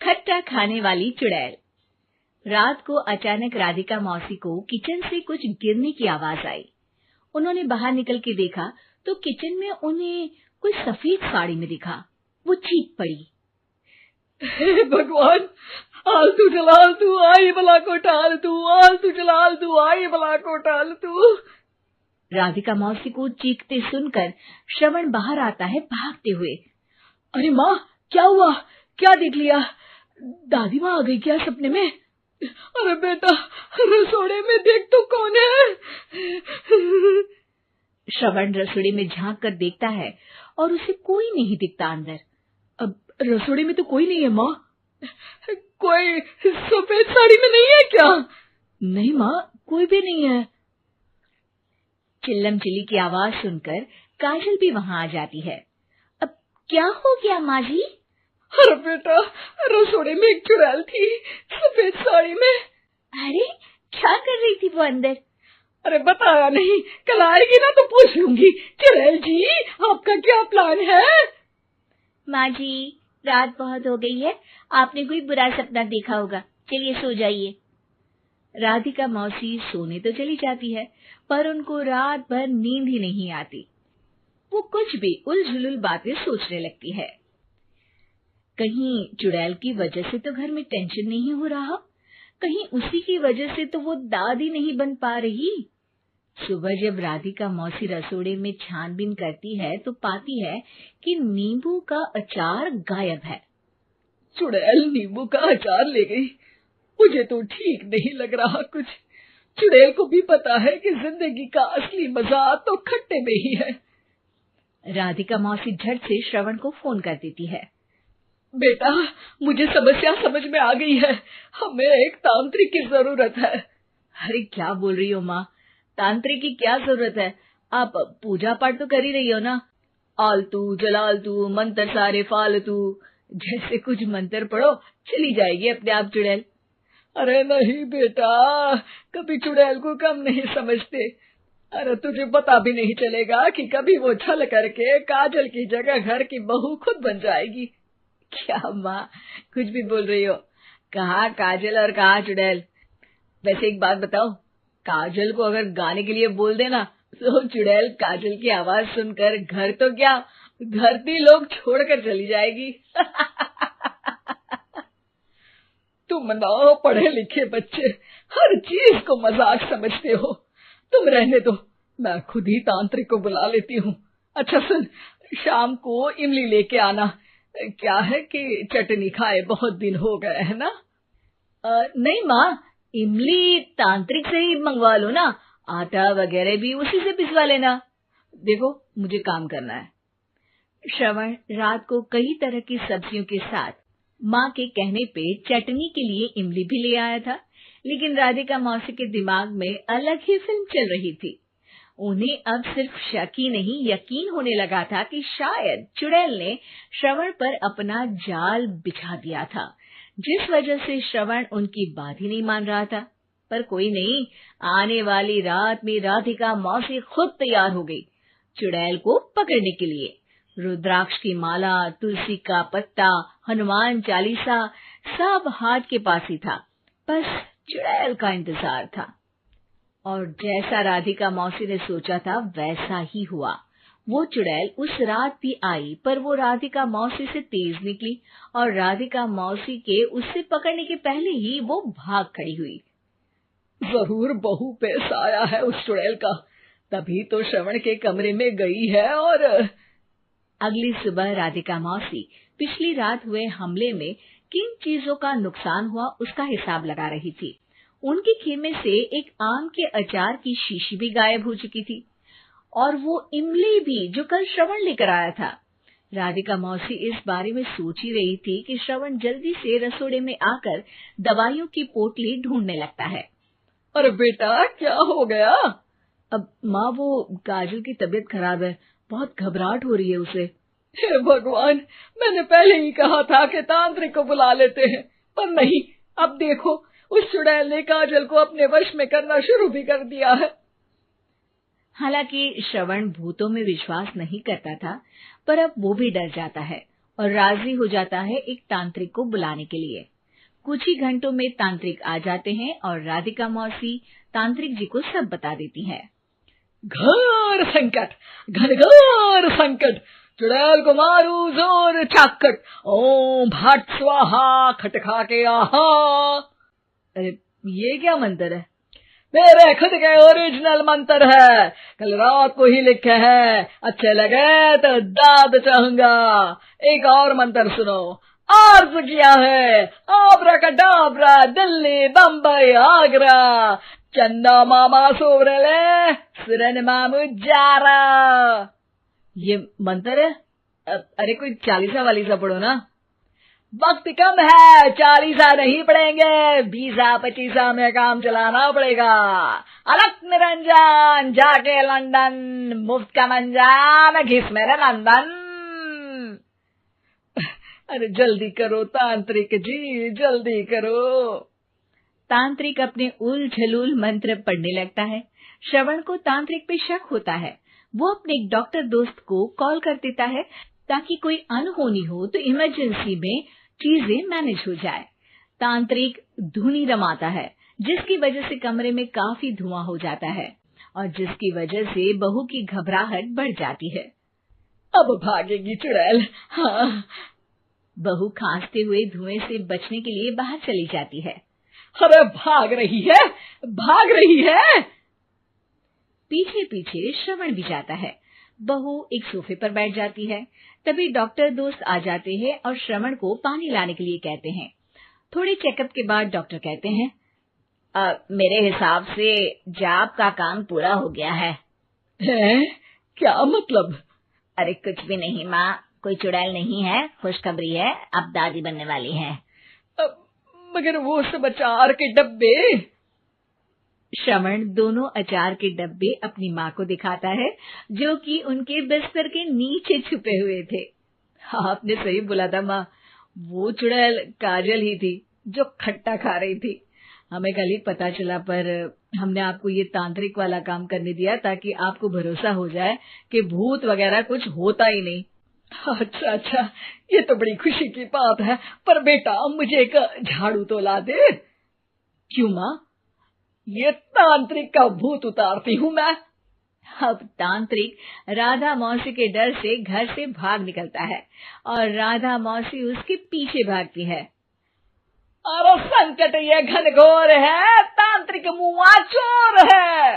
खट्टा खाने वाली चुड़ैल। रात को अचानक राधिका मौसी को किचन से कुछ गिरने की आवाज आई। उन्होंने बाहर निकल के देखा तो किचन में उन्हें कोई सफेद साड़ी में दिखा। वो चीख पड़ी, हे भगवान, आलतू जलाल तू आई भला को टाल तू, आलतू जलाल तू आई भला को टाल तू। राधिका मौसी को चीखते सुनकर श्रवण बाहर आता है भागते हुए। अरे माँ, क्या हुआ? क्या देख लिया? दादी माँ आ गई क्या सपने में? अरे बेटा, रसोड़े में देख तो कौन है? श्रवण रसोड़े में झांक कर देखता है और उसे कोई नहीं दिखता अंदर। अब रसोड़े में तो कोई नहीं है माँ। कोई सफेद साड़ी में नहीं है क्या? नहीं माँ, कोई भी नहीं है। चिल्लम चिल्ली की आवाज सुनकर काजल भी वहां आ जाती है। अब क्या हो गया माँ जी? अरे बेटा, रसोड़े में एक चुड़ैल थी सफेद साड़ी में। अरे क्या कर रही थी वो अंदर? अरे बताया नहीं, कल आएगी ना तो पूछ लूंगी। चुड़ैल जी, आपका क्या प्लान है? माँ जी, रात बहुत हो गई है, आपने कोई बुरा सपना देखा होगा, चलिए सो जाइए। राधिका मौसी सोने तो चली जाती है, पर उनको रात भर नींद ही नहीं आती। वो कुछ भी उलझुल बातें सोचने लगती है। कहीं चुड़ैल की वजह से तो घर में टेंशन नहीं हो रहा, कहीं उसी की वजह से तो वो दादी नहीं बन पा रही। सुबह जब राधिका मौसी रसोड़े में छानबीन करती है तो पाती है कि नींबू का अचार गायब है। चुड़ैल नींबू का अचार ले गई, मुझे तो ठीक नहीं लग रहा कुछ। चुड़ैल को भी पता है कि जिंदगी का असली मजा तो खट्टे में ही है। राधिका मौसी झट से श्रवण को फोन कर देती है। बेटा, मुझे समस्या समझ में आ गई है, हमें एक तांत्रिक की जरूरत है। अरे क्या बोल रही हो माँ, तांत्रिक की क्या जरूरत है? आप पूजा पाठ तो कर ही रही हो ना। आलतू जलालतू मंत्र सारे फालतू जैसे कुछ मंत्र पढ़ो, चली जाएगी अपने आप चुड़ैल। अरे नहीं बेटा, कभी चुड़ैल को कम नहीं समझते। अरे तुझे पता भी नहीं चलेगा कि कभी वो छल करके काजल की जगह घर की बहू खुद बन जाएगी। क्या माँ, कुछ भी बोल रही हो? कहाँ काजल और कहाँ चुड़ैल? वैसे एक बात बताओ, काजल को अगर गाने के लिए बोल देना तो चुड़ैल काजल की आवाज सुनकर घर तो क्या धरती लोग छोड़कर चली जाएगी। तुम ना पढ़े लिखे बच्चे हर चीज को मजाक समझते हो। तुम रहने दो, मैं खुद ही तांत्रिक को बुला लेती हूँ। अच्छा सुन, शाम को इमली लेके आना। क्या है कि चटनी खाए बहुत दिन हो गए है ना? नहीं माँ, इमली तांत्रिक से ही मंगवा लो ना, आटा वगैरह भी उसी से पिसवा लेना। देखो मुझे काम करना है। श्रवण रात को कई तरह की सब्जियों के साथ माँ के कहने पे चटनी के लिए इमली भी ले आया था, लेकिन राधिका मौसी के दिमाग में अलग ही फिल्म चल रही थी। उन्हें अब सिर्फ शक ही नहीं यकीन होने लगा था कि शायद चुड़ैल ने श्रवण पर अपना जाल बिछा दिया था, जिस वजह से श्रवण उनकी बात ही नहीं मान रहा था। पर कोई नहीं, आने वाली रात में राधिका मौसी खुद तैयार हो गई चुड़ैल को पकड़ने के लिए। रुद्राक्ष की माला, तुलसी का पत्ता, हनुमान चालीसा सब हाथ के पास ही था, बस चुड़ैल का इंतजार था। और जैसा राधिका मौसी ने सोचा था वैसा ही हुआ। वो चुड़ैल उस रात भी आई, पर वो राधिका मौसी से तेज निकली और राधिका मौसी के उससे पकड़ने के पहले ही वो भाग खड़ी हुई। जरूर बहू पे साया है उस चुड़ैल का, तभी तो श्रवण के कमरे में गई है। और अगली सुबह राधिका मौसी पिछली रात हुए हमले में किन चीजों का नुकसान हुआ उसका हिसाब लगा रही थी। उनके खेमे से एक आम के अचार की शीशी भी गायब हो चुकी थी और वो इमली भी जो कल श्रवण लेकर आया था। राधिका मौसी इस बारे में सोच ही रही थी कि श्रवण जल्दी से रसोड़े में आकर दवाइयों की पोटली ढूंढने लगता है। अरे बेटा, क्या हो गया? अब माँ, वो काजल की तबीयत खराब है, बहुत घबराहट हो रही है उसे। हे भगवान, मैंने पहले ही कहा था कि तांत्रिक को बुला लेते हैं, पर नहीं, अब देखो उस चुड़ैल ने काजल को अपने वश में करना शुरू भी कर दिया है। हालांकि श्रवण भूतों में विश्वास नहीं करता था, पर अब वो भी डर जाता है। और राजी हो जाता है एक तांत्रिक को बुलाने के लिए। कुछ ही घंटों में तांत्रिक आ जाते हैं और राधिका मौसी तांत्रिक जी को सब बता देती है। घोर संकट, घनघोर संकट, चुड़ैल को मारू जोर चाकट, ओम भट स्वाहा खटखा के आहा। अरे ये क्या मंत्र है? मेरे खुद के ओरिजिनल मंत्र है, कल रात को ही लिखे हैं, अच्छे लगे तो दाद चाहूंगा। एक और मंत्र सुनो। अर्ज किया है आब्राकडाब्रा, दिल्ली बम्बई आगरा, चंदा मामा सोवरले सुरन मामू जारा। ये मंत्र है? अरे कोई 40 वालीसा पढ़ो ना। वक्त कम है, 40 नहीं पड़ेंगे, 20-25 में काम चलाना पड़ेगा। अलग निरंजन जाके लंदन, मुफ्त का मंजान घिस मेरे नंदन। अरे जल्दी करो तांत्रिक जी, जल्दी करो। तांत्रिक अपने उल झलूल मंत्र पढ़ने लगता है। श्रवण को तांत्रिक पे शक होता है। वो अपने एक डॉक्टर दोस्त को कॉल कर देता है ताकि कोई अनहोनी हो तो इमरजेंसी में चीजें मैनेज हो जाए। तांत्रिक धुनी रमाता है, जिसकी वजह से कमरे में काफी धुआं हो जाता है और जिसकी वजह से बहू की घबराहट बढ़ जाती है। अब भागेगी चुड़ैल। हाँ। बहू खांसते हुए धुएं से बचने के लिए बाहर चली जाती है। अरे भाग रही है, भाग रही है। पीछे पीछे श्रवण भी जाता है। बहू एक सोफे पर बैठ जाती है। तभी डॉक्टर दोस्त आ जाते हैं और श्रवण को पानी लाने के लिए कहते हैं। थोड़े चेकअप के बाद डॉक्टर कहते हैं, मेरे हिसाब से जाप का काम पूरा हो गया है। क्या मतलब? अरे कुछ भी नहीं माँ, कोई चुड़ैल नहीं है, खुशखबरी है, अब दादी बनने वाली है। मगर वो सब अचार के डब्बे। श्रवण दोनों अचार के डब्बे अपनी माँ को दिखाता है, जो कि उनके बिस्तर के नीचे छुपे हुए थे। आपने सही बोला था माँ, वो चुड़ैल काजल ही थी जो खट्टा खा रही थी। हमें कल ही पता चला, पर हमने आपको ये तांत्रिक वाला काम करने दिया ताकि आपको भरोसा हो जाए कि भूत वगैरह कुछ होता ही नहीं। अच्छा अच्छा, ये तो बड़ी खुशी की बात है, पर बेटा मुझे एक झाड़ू तो ला दे। क्यों माँ? ये तांत्रिक का भूत उतारती हूँ मैं। अब तांत्रिक राधा मौसी के डर से घर से भाग निकलता है और राधा मौसी उसके पीछे भागती है। अरे संकट ये घनघोर है, तांत्रिक मुआ चोर है।